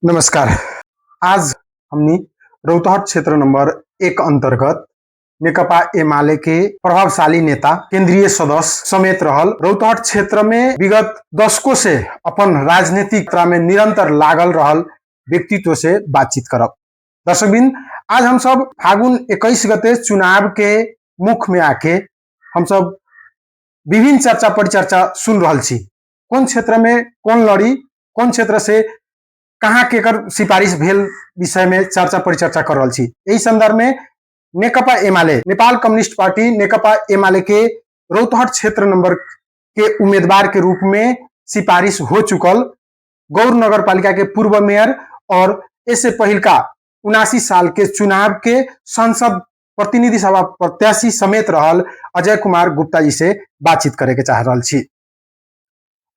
नमस्कार। आज हमनी रौतहट क्षेत्र नंबर 1 अंतर्गत नेकपा एमाले के प्रभावशाली नेता केंद्रीय सदस्य समेत रहल रौतहट क्षेत्र में विगत दशकों से अपन राजनीतिक यात्रा में निरंतर लागल रहल व्यक्तित्व से बातचीत करब। दर्शकबिन, आज हम सब फागुन 21 गते चुनाव के मुख में आके हम सब विभिन्न चर्चा परिचर्चा सुन रहल छी। कौन क्षेत्र में कौन लड़ी, कौन क्षेत्र से कहाँ केकर सिफारिश भेल विषय में चर्चा परिचर्चा कर रहल छी। यही संदर्भ में नेकपा एमाले, नेपाल कम्युनिस्ट पार्टी नेकपा एमाले के रौतहट क्षेत्र नंबर के उम्मीदवार के रूप में सिफारिश हो चुकल गौर नगर पालिका के पूर्व मेयर और इससे पहल का 79 साल के चुनाव के संसद प्रतिनिधि सभा प्रत्याशी समेत रहल अजय कुमार गुप्ता जी से बातचीत करे के चाह रहल छी।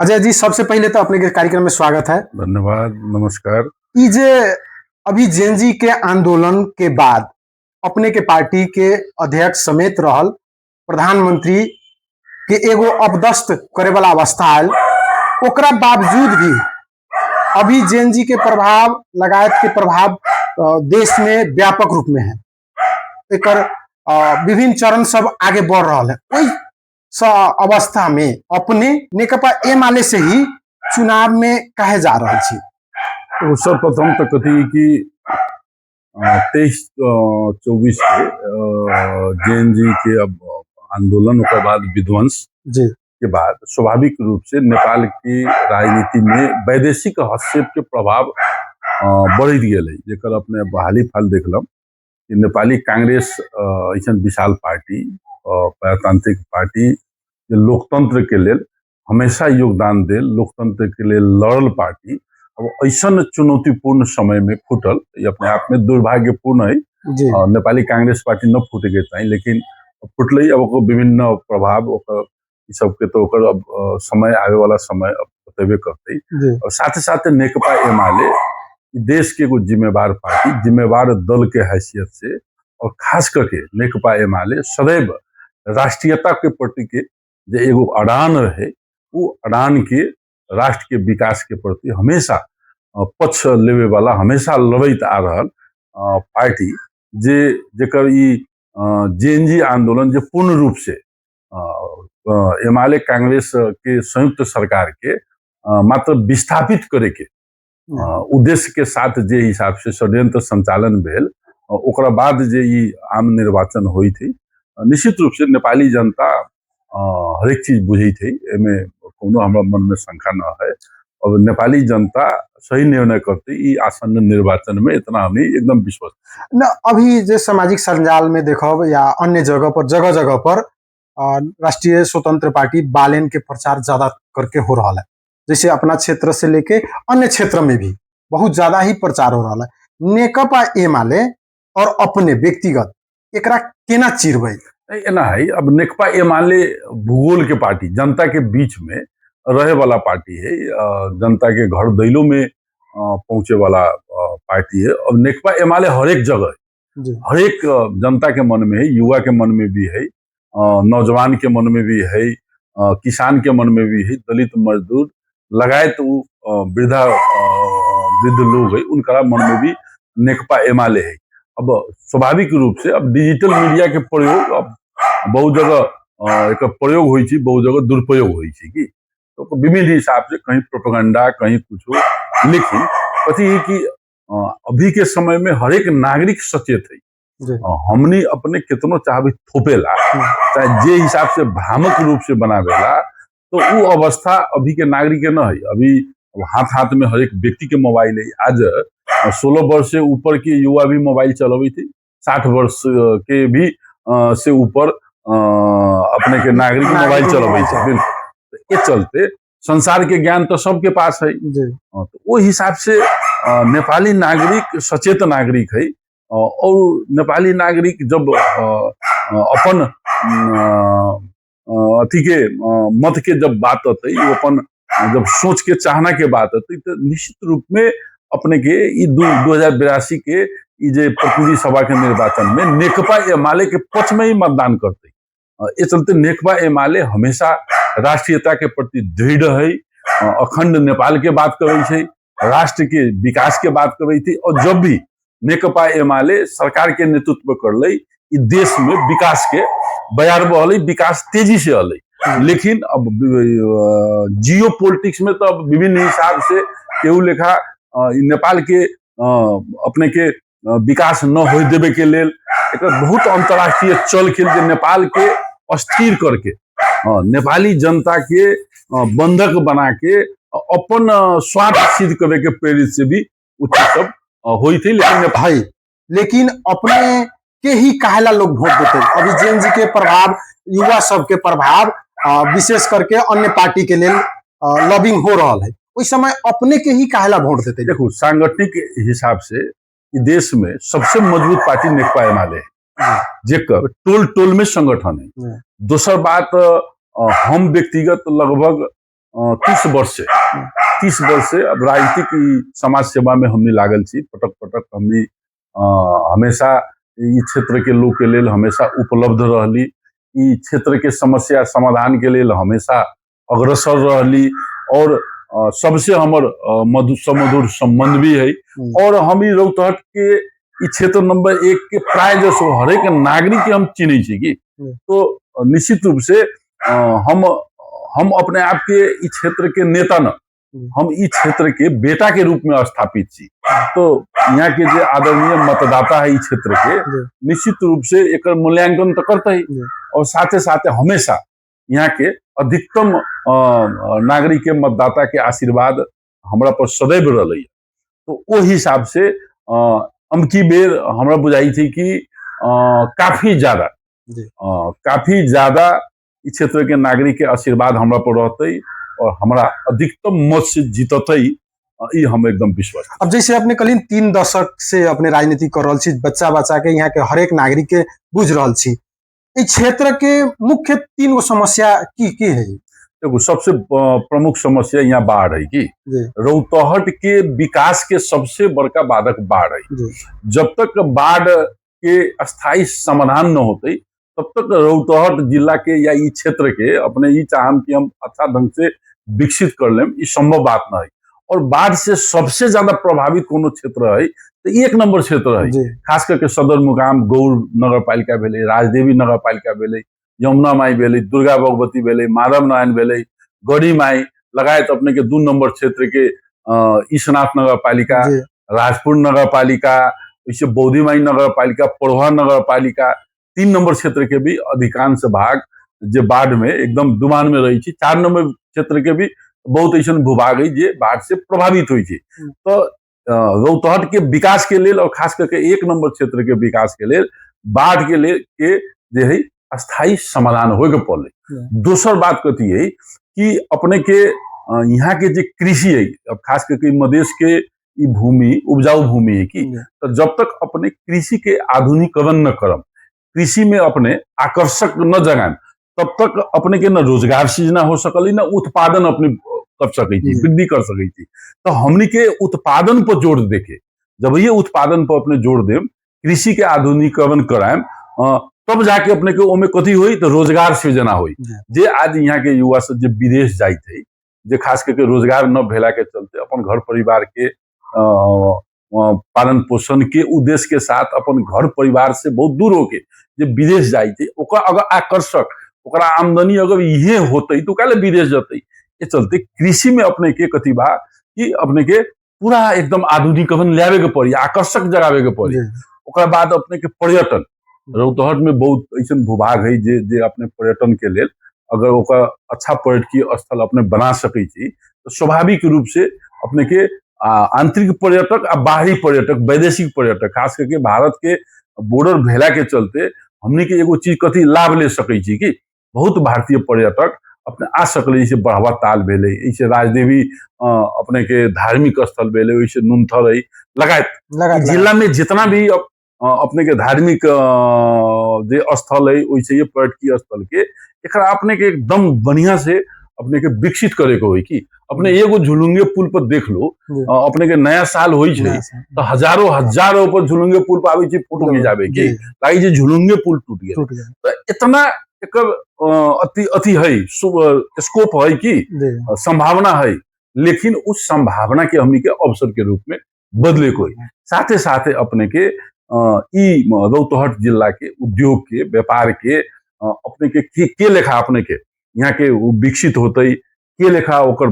अजय जी, सबसे पहले तो अपने के कार्यक्रम में स्वागत है। धन्यवाद, नमस्कार। जे अभी जेएनजी के आंदोलन के बाद अपने के पार्टी के अध्यक्ष समेत रहल प्रधानमंत्री के एगो अपदस्थ करे वाला अवस्था आयल, ओकरा बावजूद भी अभी जेएनजी के प्रभाव लगायत के प्रभाव देश में व्यापक रूप में है। एकर विभिन्न चरण सब आगे बढ़ रहा है। वही अवस्था में अपने नेकपा एमाले से ही चुनाव में कहे जा रहा छी। तो सर्वप्रथम तो कथी कि 23-24 के जेएनजी के अब आंदोलन के बाद विध्वंस जी के बाद स्वाभाविक रूप से नेपाल की राजनीति में वैदेशिक हस्तक्षेप के प्रभाव बढ़ गए, जेकर अपने हाली फाल देखल कि नेपाली कांग्रेस ऐसा विशाल पार्टी प्रजातांत्रिक पार्टी लोकतंत्र के लिए हमेशा योगदान दे, लोकतंत्र के लिए लड़ल पार्टी अब ऐसा चुनौतीपूर्ण समय में फूटल, ये अपने आप में दुर्भाग्यपूर्ण है। नेपाली कांग्रेस पार्टी न फूटे के चाहिए, लेकिन फुटल। अब विभिन्न प्रभाव सबके तो अब समय आवे वाला समय अब बतेबे करते। और साथ ही साथ नेकपा एमाले देश के एगो जिम्मेवार पार्टी, जिम्मेवार दल के हैसियत से, और खास करके नेकपा एमाले सदैव राष्ट्रीयता के प्रति के जो एगो अड़ान रहे, वो अड़ान के राष्ट्र के विकास के प्रति हमेशा पक्ष लेवे वाला, हमेशा लड़त आ रहा पार्टी जेकर जेएनजी आंदोलन जो पूर्ण रूप से एमाले कांग्रेस के संयुक्त सरकार के मात्र विस्थापित करे के उद्देश्य के साथ जे हिसाब से षड्यंत्र संचालन भेल, ओकरा बाद जे आम निर्वाचन हुई थी, निश्चित रूप से नेपाली जनता हरेक चीज बुझी थी, एमे कोनो हमरा मन में शंका न है। और नेपाली जनता सही निर्णय करती आसन्न निर्वाचन में, इतना हमें एकदम विश्वास न। अभी जो सामाजिक संजाल में देखो या अन्य जगह जगह पर राष्ट्रीय स्वतंत्र पार्टी बालेन के प्रचार ज्यादा करके हो रहा है, जैसे अपना क्षेत्र से लेके अन्य क्षेत्र में भी बहुत ज्यादा ही प्रचार हो रहा है। नेकपा एमाले और अपने व्यक्तिगत एकरा केना चिरबै एना है। अब नेकपा एमाले भूगोल के पार्टी, जनता के बीच में रहे वाला पार्टी है, जनता के घर दैलों में पहुंचे वाला पार्टी है। अब नेकपा एमाले हर एक जगह, हर एक जनता के मन में है, युवा के मन में भी है, नौजवान के मन में भी है, किसान के मन में भी है, दलित मजदूर लगायत वृद्ध लोग है, उनका मन में भी नेकपा एमाले है। अब स्वाभाविक रूप से अब डिजिटल मीडिया के प्रयोग अब बहुत जगह एक प्रयोग हुई थी, बहुत जगह दुरुपयोग हुई थी कि तो विभिन्न हिसाब से कहीं प्रोपेगेंडा, कहीं कुछ, लेकिन कथी है कि अभी के समय में हर एक नागरिक सचेत है। हमनी अपने कितनो चाहे थोपेला, चाहे जे हिसाब से भ्रामक रूप से बनावेला, तो वो अवस्था अभी के नागरिक के न है। अभी हाथ हाथ में हर एक व्यक्ति के मोबाइल है। आज 16 वर्ष से ऊपर के युवा भी मोबाइल चलावी थी, 60 वर्ष के भी से ऊपर अपने के नागरिक मोबाइल चलावी थी। ये चलते संसार के ज्ञान तो सबके पास है, तो वो हिसाब से नेपाली नागरिक सचेत नागरिक है। और नेपाली नागरिक जब अपन अथी के मत के जब बात आती, वो अपन जब सोच के चाहना के बात आती, तो निश्चित रूप में अपने के 2082 के जे प्रतिनिधि सभा के निर्वाचन में नेकपा एमाले के पक्ष में ही मतदान करते। ये चलते नेकपा एमाले हमेशा राष्ट्रीयता के प्रति दृढ़ है, अखंड नेपाल के बात करे, राष्ट्र के विकास के बात कर रही थी। और जब भी नेकपा एमाले सरकार के नेतृत्व कर ली, देश में विकास के बयार बहल, विकास तेजी से अल। लेकिन अब जियो पॉलिटिक्स में तो अब विभिन्न हिसाब से केहू लेखा नेपाल के अपने के विकास न हो देवे के लेल एक बहुत अंतर्राष्ट्रीय चल खेल के नेपाल के अस्थिर करके नेपाली जनता के बंधक बना के अपन स्वार्थ सिद्ध करे के प्रेरित से भी उचित सब हुई थी। लेकिन भाई लेकिन अपने के ही काहेला लोग वोट देते। अभी जेन जी के प्रभाव, युवा सब के प्रभाव विशेष करके अन्य पार्टी के लिए लॉबिंग हो रहा है, उस समय अपने के ही काहेला वोट देते। देखो सांगठनिक हिसाब से देश में सबसे मजबूत पार्टी नेकपा एमाले है, जेकर टोल टोल में संगठन है। दूसर बात, हम व्यक्तिगत लगभग 30 वर्ष से अब राजनीतिक समाज सेवा में हमने लागल छी। पटक पटक हमने हमेशा इस क्षेत्र के लोग के लेल हमेशा उपलब्ध रहली, इस क्षेत्र के समस्या समाधान के लेल हमेशा अग्रसर रहली। और सबसे हमर मधुर संबंध भी है। और हम ही रौतहट के क्षेत्र नंबर 1 के प्राय जैसो हरेक नागरिक के हम चिन्ह छी की। तो निश्चित रूप से हम अपने आप के इस क्षेत्र के नेता न, हम इस क्षेत्र के बेटा के रूप में स्थापित छी। तो यहाँ के जो आदरणीय मतदाता है इस क्षेत्र के, निश्चित रूप से एक मूल्यांकन तो करते ही। और साथे साथे हमेशा यहाँ के अधिकतम नागरिक के मतदाता के आशीर्वाद हमरा पर सदैव रही। तो वो हिसाब से अमकी बेर हमरा बुझाई थी कि काफी ज्यादा इस क्षेत्र के नागरिक के आशीर्वाद हमरा पर रहते और हमरा अधिकतम मत से जीतते, ये हम एकदम विश्वास। अब जैसे अपने कल 3 दशक से अपने राजनीति कर रहा छी, बच्चा के यहाँ के हरेक नागरिक के बुझ रहा छी, इस क्षेत्र के मुख्य 3 गो समस्या की है? देखो सबसे प्रमुख समस्या यहाँ बाढ़ है कि रौतहट के विकास के सबसे बड़का बाधक बाढ़ है। जब तक बाढ़ के अस्थायी समाधान न होते तब तक रौतहट जिला के या इस क्षेत्र के अपने ये चाहम कि हम अच्छा ढंग से विकसित कर लें, ये संभव बात न है। और बाढ़ से सबसे ज्यादा प्रभावित कोनो क्षेत्र है तो 1 नंबर क्षेत्र है, खास करके सदर मुकाम गौर नगर पालिका भेले, राजदेवी नगर पालिका भेले, यमुना माई भेले, दुर्गा भगवती भेले, माधव नारायण भेले, गढ़ी माई लगायत अपने के 2 नंबर क्षेत्र के ईशनाथ नगर पालिका, राजपुर नगर पालिका, इसे बौद्धी माई नगर पालिका, पड़वा नगर पालिका, 3 नंबर क्षेत्र के भी अधिकांश भाग जो बाढ़ में एकदम डुबान में रही थी। 4 नंबर क्षेत्र के भी बहुत ऐसा भूभाग है जो बाढ़ से प्रभावित हुई थी। तो रौतहट के विकास के लिए और खास करके 1 नंबर क्षेत्र के विकास के लिए बाढ़ के लिए के जो है अस्थायी समाधान हो पड़े। दूसर बात कथी है कि अपने के यहाँ के जो कृषि है, अब खास करके मधेश के भूमि उपजाऊ भूमि है कि, तो जब तक अपने कृषि के आधुनिकीकरण न करम, कृषि में अपने आकर्षक न जगाएं, तब तक अपने के न रोजगार सृजना हो सकली, न उत्पादन अपने कर सके, वृद्धि कर सके। तो हमने के उत्पादन पर जोर देके, जब ये उत्पादन पर अपने जोर दें, कृषि के आधुनिकीकरण कराएं, तब जाके अपने के ओमे कथी हुई तो रोजगार सृजना हुई। जे आज यहाँ के युवा सब जो विदेश जाए थे, जे खास करके रोजगार न भेला के चलते अपन घर परिवार के पालन पोषण के उद्देश्य के साथ अपन घर परिवार से बहुत दूर होके जे विदेश जाए थे, अगर आकर्षक ओकरा आमदनी अगर ये होते तो काले विदेश जते। ये चलते कृषि में अपने के कथी बा कि अपने के पूरा एकदम आधुनिकीकरण लावे के पड़ी, आकर्षक जगावे के पड़ी। ओकरा बाद अपने के पर्यटन, रौतहट में बहुत ऐसा भूभाग है जे अपने पर्यटन के लिए अगर ओकर अच्छा पर्यटकीय स्थल अपने बना सके छी, तो स्वाभाविक रूप से अपने के आंतरिक पर्यटक आ बाहरी पर्यटक, वैदेशिक पर्यटक, खास करके भारत के बॉर्डर भेला के चलते हमने के एगो चीज कथी लाभ ले सके छी कि बहुत भारतीय पर्यटक अपने आ सकले, जैसे बढ़ावा ताल भेले, ऐसे राजदेवी अपने के धार्मिक स्थल भेले, वैसे नुनथर है लगायत जिला में जितना भी अपने के धार्मिक जो स्थल है, वैसे ये पर्यटकीय स्थल के एकरा अपने के एकदम बढ़िया से अपने के विकसित करे को है कि अपने एगो झुलुंगे पुल पर देख लो, अपने के नया साल होई छे तो हजारों पर झुलुंगे पुल पर आवे छे फोटो खिंचावे के, लागी जे झुलुंगे पुल टूट गया। तो इतना एकर अति है स्कोप है कि संभावना है लेकिन उस संभावना के हमनी के अवसर के रूप में बदले कोई साथे साथे अपने के ई रौतहट जिला के उद्योग के व्यापार के अपने के लेखा अपने के यहाँ के विकसित होते के लेखा ओकर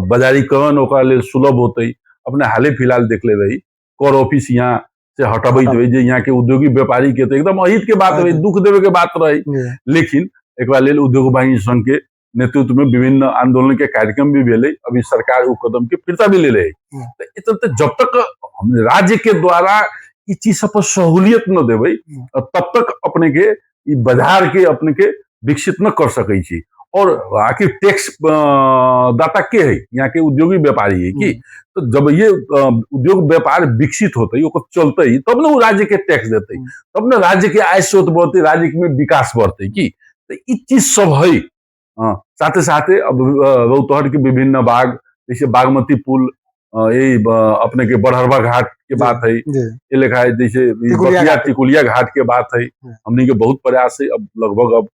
बाजारीकरण ओकरा लेल सुलभ होते। अपने हाले फिलहाल देख ले रही कर ऑफिस यहाँ से हटबैत रही जे यहाँ के उद्योगी व्यापारी के तो एकदम अहित के बात रही, दुख देवे के बात रही, लेकिन एक लेल उद्योग वाणिज्य संघ के नेतृत्व में विभिन्न आंदोलन के कार्यक्रम भी भेले। अभी सरकार वो कदम के फिरता भी ले रही। तो चलते जब तक हम राज्य के द्वारा इस चीज सब पर सहूलियत न देवे तब तक अपने के बाजार के अपने के विकसित न कर सके छी। और आखिर टैक्स दाता के है यहाँ के उद्योगी व्यापारी है कि तो जब ये उद्योग व्यापार विकसित होते ही चलते ही तब न राज्य के टैक्स देते तब न राज्य के आय स्रोत बढ़ते, राज्य में विकास बढ़ते की तो ये चीज सब है। साथे साथे अब रौतहट के विभिन्न बाग जैसे बागमती पुल यही अपने के बड़हरवा घाट के बात है, ये लिखा है जैसे टिकुलिया घाट के बात है। हमने के बहुत प्रयास है, अब लगभग अब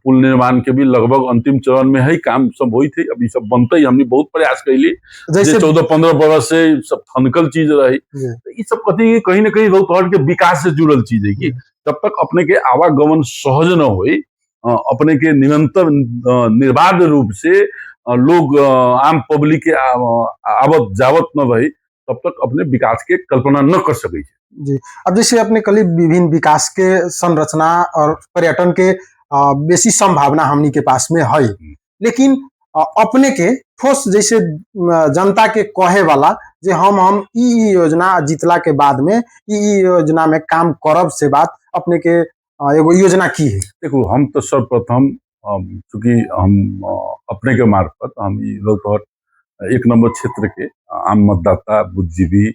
पुल निर्माण के भी लगभग अंतिम चरण में है, काम सब हुई थे, अभी सब बनते ही हमने बहुत प्रयास कैली। जैसे 14-15 बरस से सब थनकल चीज रही, तो ये सब कथी कहीं ना कहीं रौतहट के विकास से जुड़ल चीज है कि जब तक अपने के आवागमन सहज न हो, अपने के निरंतर निर्बाध रूप से लोग आम पब्लिक के आवत जावत न रही तब तक अपने विकास के कल्पना न कर सके जी। अब जैसे अपने कल विभिन्न विकास के संरचना और पर्यटन के बेसी संभावना हमनी के पास में है, लेकिन अपने के ठोस जैसे जनता के कहे वाला जे हम ई योजना जीतला के बाद में ई योजना में काम करब से बात अपने के एगो योजना की है। देखो हम तो सर्वप्रथम चूंकि हम अपने के मार्फत हम रौतहट 1 नंबर क्षेत्र के आम मतदाता बुद्धिजीवी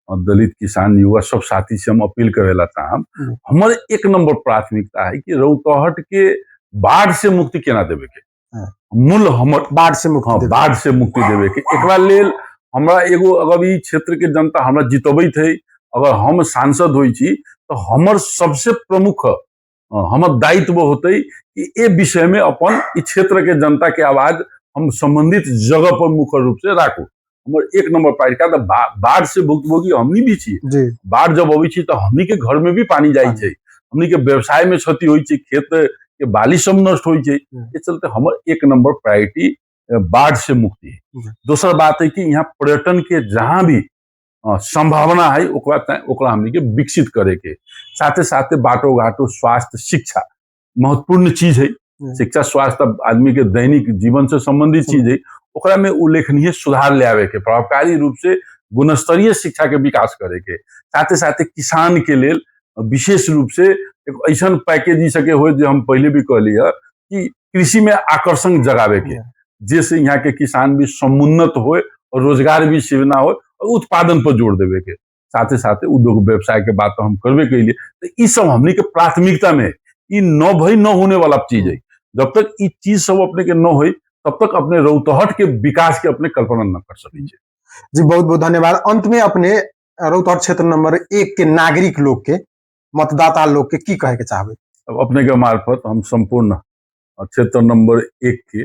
दलित किसान युवा सब साथी से हम अपील करेला चाहम। हमारे 1 नंबर प्राथमिकता है कि रौतहट के बाढ़ से मुक्ति केना देवे के मूल हमर बाढ़ से मुक्ति देवे के एकरा लेल हमरा एगो अगर ई क्षेत्र के जनता हमरा जितबै थे, अगर हम सांसद होई छी तो हमर सबसे प्रमुख हमर दायित्व होते कि ए विषय में अपन इस क्षेत्र के जनता के आवाज हम संबंधित जगह पर मुख्य रूप से राखू। हमर 1 नंबर प्राथमिकता तो बाढ़ से भुक्तभोगी हमनी भी छी। बाढ़ जब अबै छी तो हमनी के घर में भी पानी जाई छे, हमनी के व्यवसाय में क्षति होई छे, खेत के बाली सब नष्ट होई छे। ये चलते हमर 1 नंबर प्रायोरिटी बाढ़ से मुक्ति है। दूसरा बात है कि यहाँ पर्यटन के जहां भी संभावना है ओकरा हमनी के विकसित करे के साथे साथे बाटो घाटो स्वास्थ्य शिक्षा महत्वपूर्ण चीज है। शिक्षा स्वास्थ्य आदमी के दैनिक जीवन से संबंधित चीज है, ओकरा में उल्लेखनीय सुधार ले आवे के, प्रभावकारी रूप से गुणस्तरीय शिक्षा के विकास करे के साथे साथे किसान के लेल विशेष रूप से एक ऐसा पैकेज दी सके हो जो हम पहले भी कहली है कि कृषि में आकर्षण जगावे के, जैसे यहाँ के किसान भी समुन्नत हो और रोजगार भी सृजना हो और उत्पादन पर जोर देवे के साथे साथे उद्योग व्यवसाय के बात तो हम करवे के लिए। तो ये सब हमनी के प्राथमिकता में ये न होने वाला चीज है। जब तक ये चीज सब अपने के न हो तब तक अपने रौतहट के विकास के अपने कल्पना न कर सके जी। बहुत बहुत धन्यवाद। अंत में अपने रौतहट क्षेत्र नंबर 1 के नागरिक लोग के मतदाता लोग के की कहे के चाहबे? अब अपने के मार्फत हम संपूर्ण क्षेत्र नंबर 1 के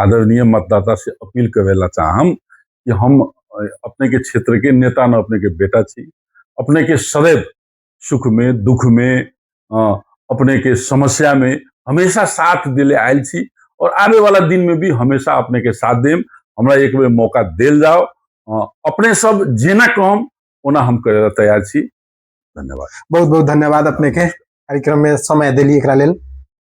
आदरणीय मतदाता से अपील करेला चाहम कि हम अपने के क्षेत्र के नेता न अपने के बेटा छी, अपने के सदैव सुख में दुख में अपने के समस्या में हमेशा साथ दिले आयल छी और आने वाला दिन में भी हमेशा अपने के साथ देम। हमरा एक बेर मौका देल जाओ, अपने सब जेना कहम ओना हम करे तैयार छी। धन्यवाद। बहुत बहुत धन्यवाद अपने के कार्यक्रम में समय दिली एकरा लेल।